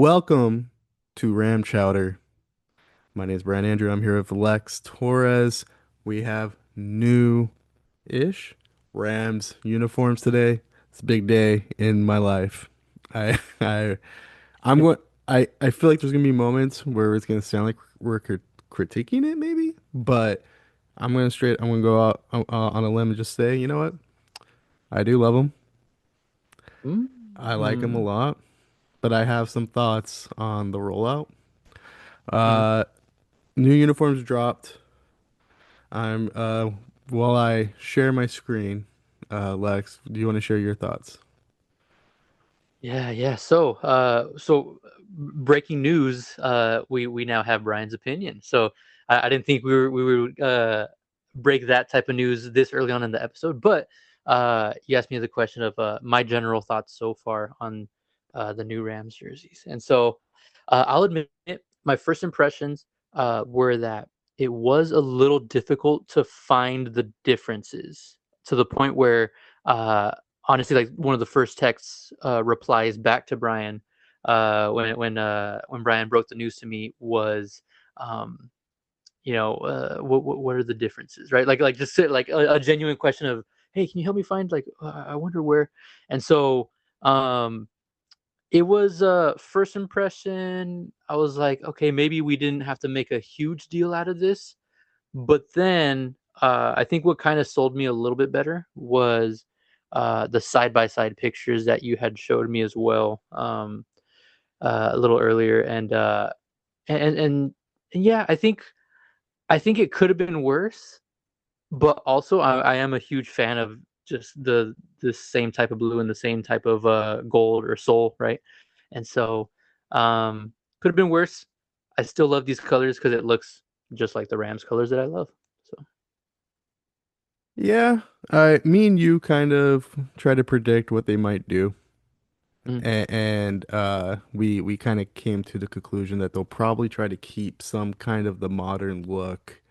Welcome to Ram Chowder. My name is Brian Andrew. I'm here with Lex Torres. We have new-ish Rams uniforms today. It's a big day in my life. I I I'm going I feel like there's gonna be moments where it's gonna sound like we're critiquing it maybe, but I'm gonna go out on a limb and just say, you know what? I do love them. I like them a Mm-hmm. lot, but I have some thoughts on the rollout. Mm-hmm. Uh, New uniforms dropped. I'm while I share my screen, Lex, do you want to share your thoughts? Yeah. Breaking news. We now have Brian's opinion. So I didn't think we would break that type of news this early on in the episode. But you asked me the question of my general thoughts so far on the new Rams jerseys, and so I'll admit it, my first impressions were that it was a little difficult to find the differences to the point where. Uh, Honestly, like one of the first texts replies back to Brian when Brian broke the news to me was, um, what are the differences, right? Like just like a genuine question of, hey, can you help me find like I wonder where, and so um, it was first impression. I was like, okay, maybe we didn't have to make a huge deal out of this, but then I think what kind of sold me a little bit better was the side by side pictures that you had showed me as well a little earlier, and, and and and yeah, I think it could have been worse, but also I am a huge fan of just the same type of blue and the same type of gold or soul, right? And so could have been worse. I still love these colors because it looks just like the Rams colors that I love. So. Yeah, me and you kind of try to predict what they might do, Mm. and we kind of came to the conclusion that they'll probably try to keep some kind of the modern look,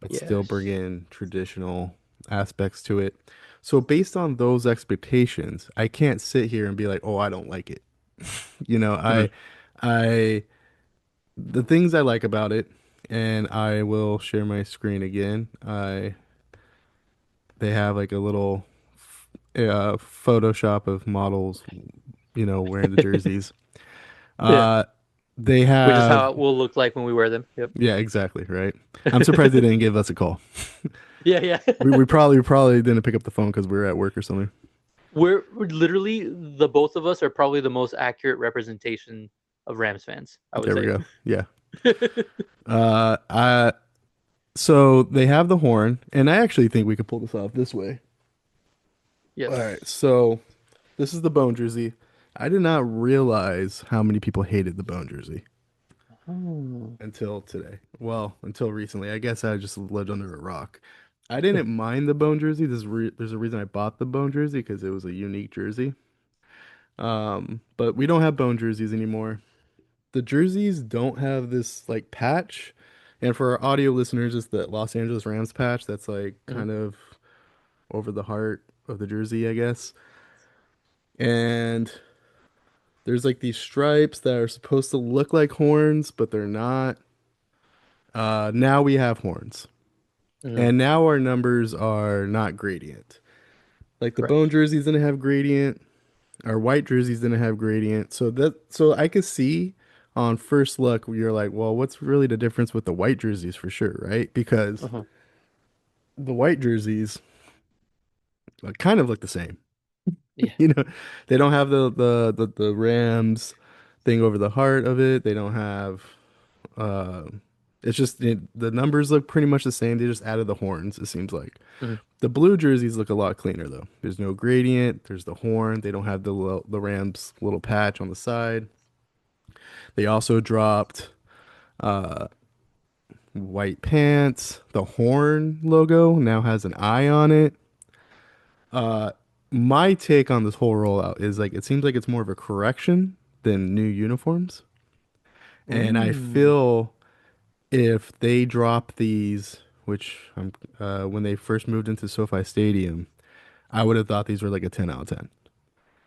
but still bring Yes. in traditional aspects to it. So based on those expectations, I can't sit here and be like, "Oh, I don't like it." You know, Mhm. I the things I like about it, and I will share my screen again. I They have like a little Photoshop of models, wearing the jerseys. Yeah, Uh, they which is how have, it will look like when we wear them. Yep. yeah, exactly, right. I'm surprised they didn't give us a call. Yeah, yeah. We probably didn't pick up the phone because we were at work or something. We're literally the both of us are probably the most accurate representation of Rams fans, I would There we say. go. Yeah. Uh, I so they have the horn, and I actually think we could pull this off this way. All right, Yes. so this is the bone jersey. I did not realize how many people hated the bone jersey Oh. until today. Well, until recently. I guess I just lived under a rock. I didn't mind the bone jersey. There's a reason I bought the bone jersey because it was a unique jersey. But we don't have bone jerseys anymore. The jerseys don't have this like patch. And for our audio listeners, it's the Los Angeles Rams patch that's like Mhm. kind of over the heart of the jersey, I guess. And there's like these stripes that are supposed to look like horns, but they're not. Now we have horns. Mhm. And now our numbers are not gradient. Like the bone Correct. jerseys didn't have gradient. Our white jerseys didn't have gradient. So I could see on first look you're like, well, what's really the difference with the white jerseys for sure, right? Because Uh-huh. the white jerseys kind of look the same. Yeah. You know, they don't have the Rams thing over the heart of it. They don't have uh the numbers look pretty much the same. They just added the horns, it seems like. Mhm. The blue jerseys look a lot cleaner though. There's no gradient. There's the horn. They don't have the Rams little patch on the side. They also dropped white pants. The horn logo now has an eye on it. My take on this whole rollout is like it seems like it's more of a correction than new uniforms. And I Mm. feel if they drop these, which when they first moved into SoFi Stadium, I would have thought these were like a 10 out of 10.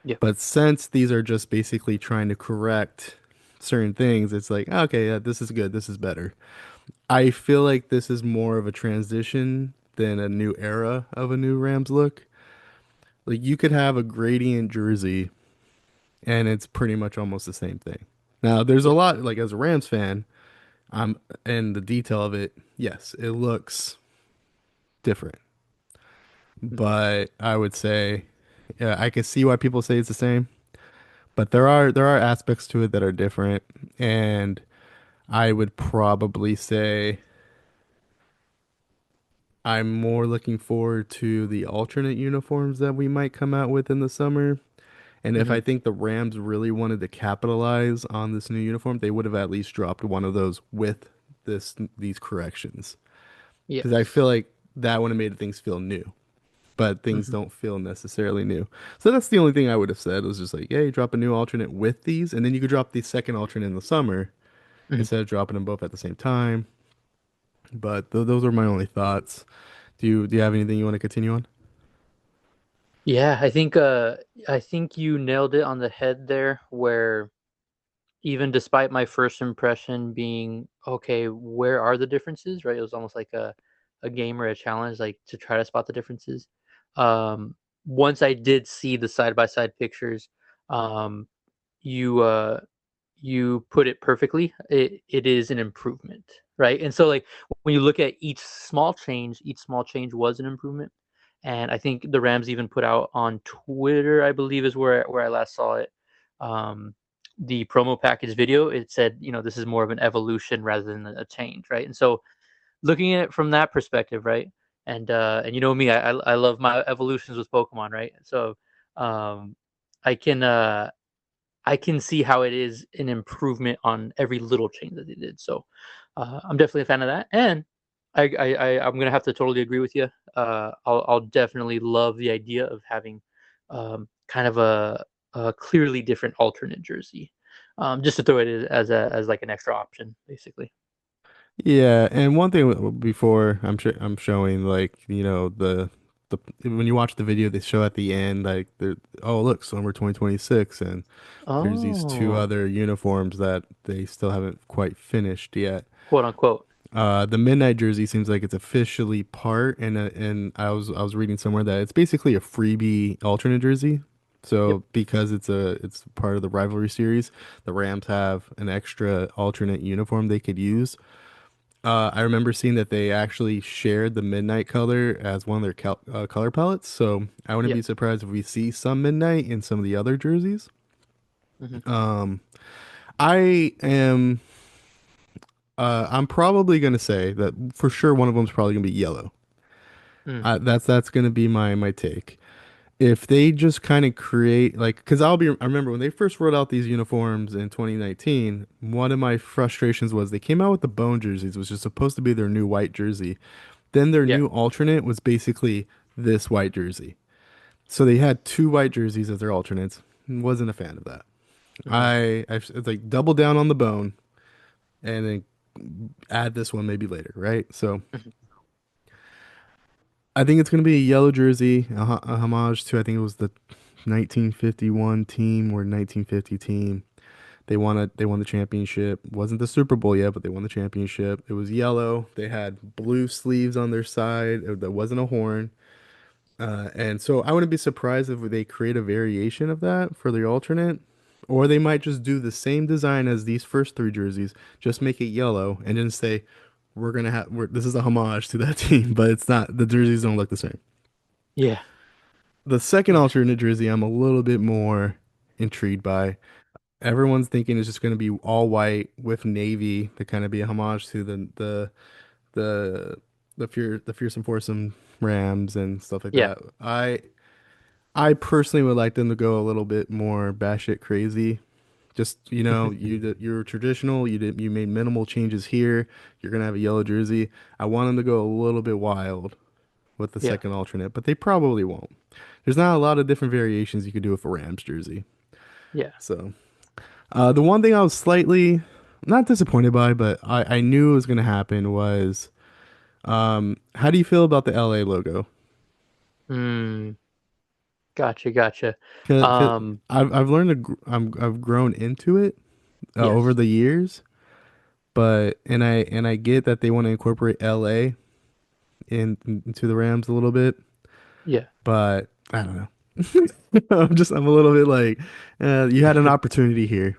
Yeah. But since these are just basically trying to correct certain things, it's like, okay, yeah, this is good, this is better. I feel like this is more of a transition than a new era of a new Rams look. Like you could have a gradient jersey and it's pretty much almost the same thing. Now, there's a Yeah. lot like as a Rams fan, I'm and the detail of it, yes, it looks different. Hmm. But I would say yeah, I can see why people say it's the same, but there are aspects to it that are different and I would probably say I'm more looking forward to the alternate uniforms that we might come out with in the summer. And if I Hmm. think the Rams really wanted to capitalize on this new uniform, they would have at least dropped one of those with these corrections. Because I Yes. feel like that would have made things feel new, but things Hmm. don't feel necessarily new. So that's the only thing I would have said was just like, yeah, you drop a new alternate with these, and then you could drop the second alternate in the summer Hmm. instead of dropping them both at the same time. But those are my only thoughts. Do you have anything you want to continue on? Yeah, I think you nailed it on the head there, where even despite my first impression being, okay, where are the differences, right? It was almost like a game or a challenge, like to try to spot the differences. Um, Once I did see the side by side pictures, um, you you put it perfectly. It is an improvement, right? And so like when you look at each small change was an improvement. And I think the Rams even put out on Twitter, I believe is where I last saw it. Um, the promo package video, it said, this is more of an evolution rather than a change, right? And so looking at it from that perspective, right? And you know me, I love my evolutions with Pokemon, right? So um, I can I can see how it is an improvement on every little change that they did. So I'm definitely a fan of that, and I'm gonna have to totally agree with you. I'll definitely love the idea of having kind of a clearly different alternate jersey, just to throw it as like an extra option, basically. Yeah, and one thing before I'm showing like the when you watch the video they show at the end like the oh look summer 2026 and there's these two Oh, other uniforms that they still haven't quite finished yet. quote unquote. The midnight jersey seems like it's officially part and I was reading somewhere that it's basically a freebie alternate jersey. Yep. So because it's part of the rivalry series, the Rams have an extra alternate uniform they could use. I remember seeing that they actually shared the midnight color as one of their color palettes, so I wouldn't be Yep. surprised if we see some midnight in some of the other jerseys. Hmm. Um, I am, I'm probably gonna say that for sure one of them is probably gonna be yellow. Mm. That's gonna be my take. If they just kind of create like, because I remember when they first rolled out these uniforms in 2019, one of my frustrations was they came out with the bone jerseys, which is supposed to be their new white jersey. Then their Yeah. new alternate was basically this white jersey. So they had two white jerseys as their alternates. Wasn't a fan of that. Hmm. It's like double down on the bone and then add this one maybe later, right? So Hmm. I think it's gonna be a yellow jersey, a homage to I think it was the 1951 team or 1950 team. They won the championship. Wasn't the Super Bowl yet, but they won the championship. It was yellow. They had blue sleeves on their side. There wasn't a horn. And so I wouldn't be surprised if they create a variation of that for the alternate, or they might just do the same design as these first three jerseys, just make it yellow, and then say this is a homage to that team, but it's not. The jerseys don't look the same. Yeah. The second Yeah. alternate jersey, I'm a little bit more intrigued by. Everyone's thinking it's just going to be all white with navy to kind of be a homage to the the fearsome foursome Rams and stuff like Yeah. that. I personally would like them to go a little bit more batshit crazy. Just, you're traditional. You made minimal changes here. You're gonna have a yellow jersey. I want them to go a little bit wild with the Yeah. second alternate, but they probably won't. There's not a lot of different variations you could do with a Rams jersey. Yeah. So, the one thing I was slightly not disappointed by, but I knew it was gonna happen was, how do you feel about the LA logo? Mm. Gotcha, gotcha. Cause Um, I've learned I've grown into it. over Yes. the years, but and I get that they want to incorporate LA into the Rams a little bit, Yeah. but I don't know. I'm a little bit like, you had an opportunity here.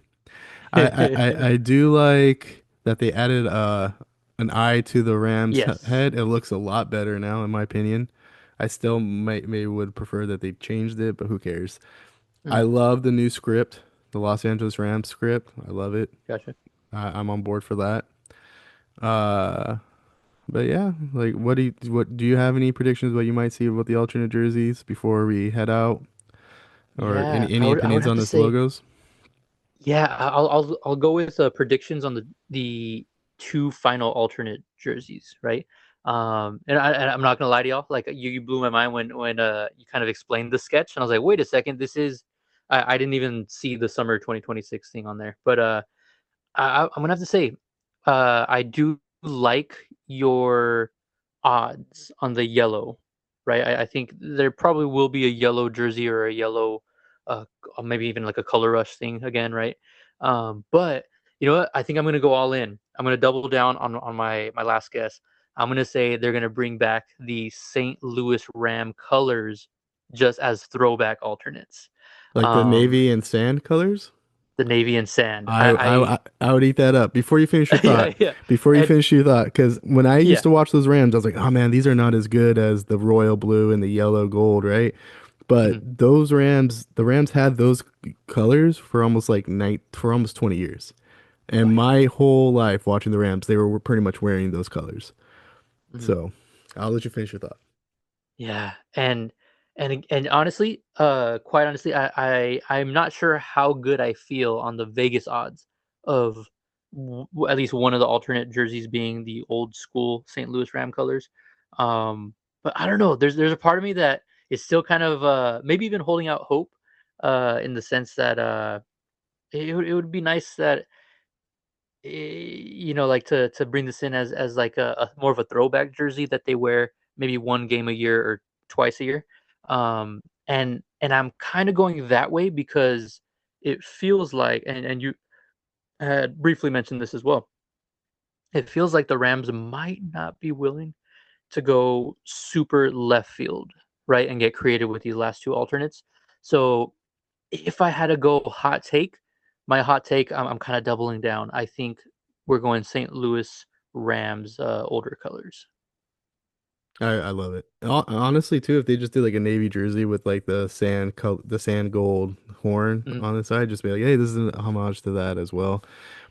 I do like that they added an eye to the Rams Yes. head. It looks a lot better now, in my opinion. I still maybe would prefer that they changed it, but who cares? I Mm, love the new script, the Los Angeles Rams script. I love it. gotcha. I'm on board for that. Uh, but yeah, like, what do you have any predictions what you might see about the alternate jerseys before we head out, or Yeah, any I would opinions have on to this say, logos? yeah, I'll go with predictions on the two final alternate jerseys, right? And I'm not gonna lie to y'all, like you blew my mind when you kind of explained the sketch, and I was like, wait a second, this is I didn't even see the summer 2026 thing on there, but I'm gonna have to say, I do like your odds on the yellow, right? I think there probably will be a yellow jersey or a yellow, or maybe even like a color rush thing again, right? But you know what? I think I'm gonna go all in. I'm gonna double down on my last guess. I'm gonna say they're gonna bring back the St. Louis Ram colors just as throwback alternates. Like the Um, navy and sand colors? the navy and sand. I would eat that up. Before you finish your Yeah, thought, yeah, before you and finish your thought, because when I used yeah. to watch those Rams, I was like, oh man, these are not as good as the royal blue and the yellow gold, right? But Mhm. those Rams, the Rams had those colors for almost like night for almost 20 years. And Oh yeah. my whole life watching the Rams, they were pretty much wearing those colors. Mhm. So I'll let you finish your thought. Yeah, and honestly, quite honestly, I'm not sure how good I feel on the Vegas odds of at least one of the alternate jerseys being the old school St. Louis Ram colors. But I don't know. There's a part of me that is still kind of maybe even holding out hope, in the sense that it would be nice that like to bring this in as like a more of a throwback jersey that they wear maybe one game a year or twice a year. And I'm kind of going that way because it feels like, and you had briefly mentioned this as well. It feels like the Rams might not be willing to go super left field, right, and get creative with these last two alternates. So if I had to go hot take, my hot take, I'm kind of doubling down. I think we're going St. Louis Rams, older colors. I love it. Honestly, too, if they just did like a navy jersey with like the sand gold horn Mhm. on the side, just be like, hey, this is a homage to that as well.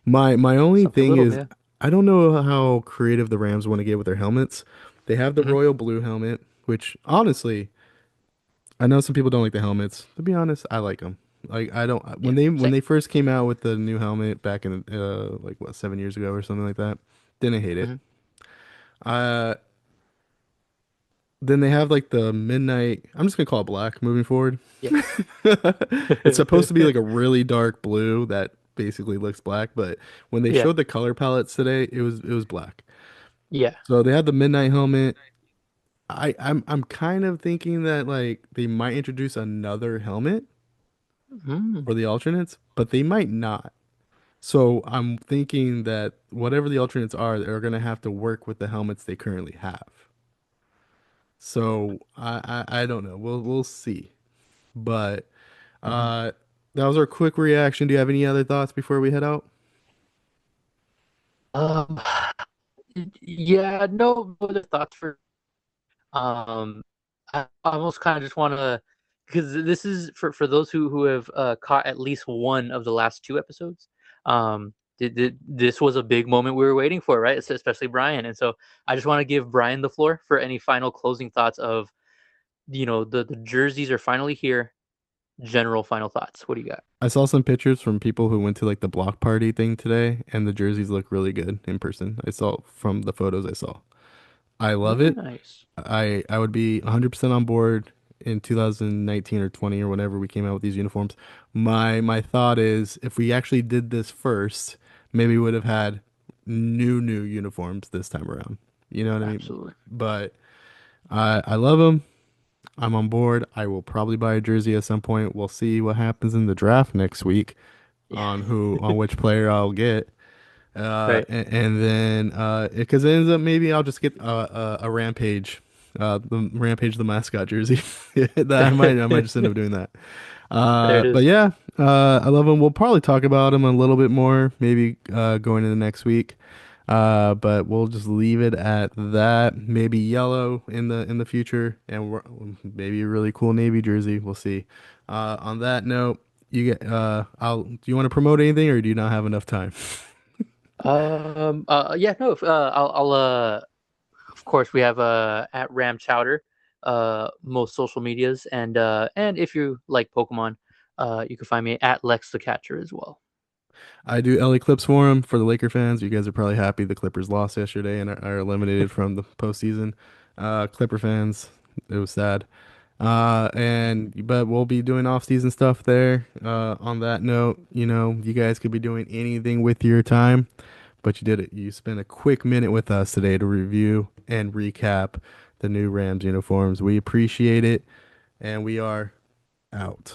My only Something thing little, is, yeah. I don't know how creative the Rams want to get with their helmets. They have the Hmm. royal blue helmet, which honestly, I know some people don't like the helmets. To be honest, I like them. Like I don't Yeah, when same. they first came out with the new helmet back in like what 7 years ago or something like that, didn't hate it. Hmm. Uh, then they have like the midnight. I'm just gonna call it black moving forward. Yeah. It's supposed to be like a really dark blue that basically looks black, but when they Yeah. showed the color palettes today, it was black. Yeah. So they had the midnight helmet. I'm kind of thinking that like they might introduce another helmet Mm. for the alternates, but they might not. So I'm thinking that whatever the alternates are, they're gonna have to work with the helmets they currently have. So I don't know. We'll see. But Hmm. uh that was our quick reaction. Do you have any other thoughts before we head out? Um, yeah, no other thoughts for Um, I almost kind of just want to, because this is for those who have caught at least one of the last two episodes. This was a big moment we were waiting for, right? Especially Brian, and so I just want to give Brian the floor for any final closing thoughts of the jerseys are finally here. General final thoughts. What do you got? I saw some pictures from people who went to like the block party thing today, and the jerseys look really good in person. I saw from the photos I saw. I love it. Nice. I would be 100% on board in 2019 or 20 or whenever we came out with these uniforms. My thought is if we actually did this first, maybe we would have had new uniforms this time around. You know what I mean? Absolutely. But I love them. I'm on board. I will probably buy a jersey at some point. We'll see what happens in the draft next week. Yeah. on which player I'll get. Right. And then because it ends up maybe I'll just get a Rampage, the Rampage the mascot jersey. That I might just end up doing that. There it But is. yeah, I love them. We'll probably talk about them a little bit more, maybe going into next week. But we'll just leave it at that. Maybe yellow in the future, and maybe a really cool navy jersey. We'll see. On that note, I'll. Do you want to promote anything, or do you not have enough time? Yeah, no, I'll of course we have at Ram Chowder, most social medias, and if you like Pokemon, you can find me at Lex the Catcher as well. I do LA Clips for him for the Laker fans. You guys are probably happy the Clippers lost yesterday and are eliminated from the postseason. Clipper fans, it was sad. And but we'll be doing off-season stuff there. On that note, you guys could be doing anything with your time, but you did it. You spent a quick minute with us today to review and recap the new Rams uniforms. We appreciate it, and we are out.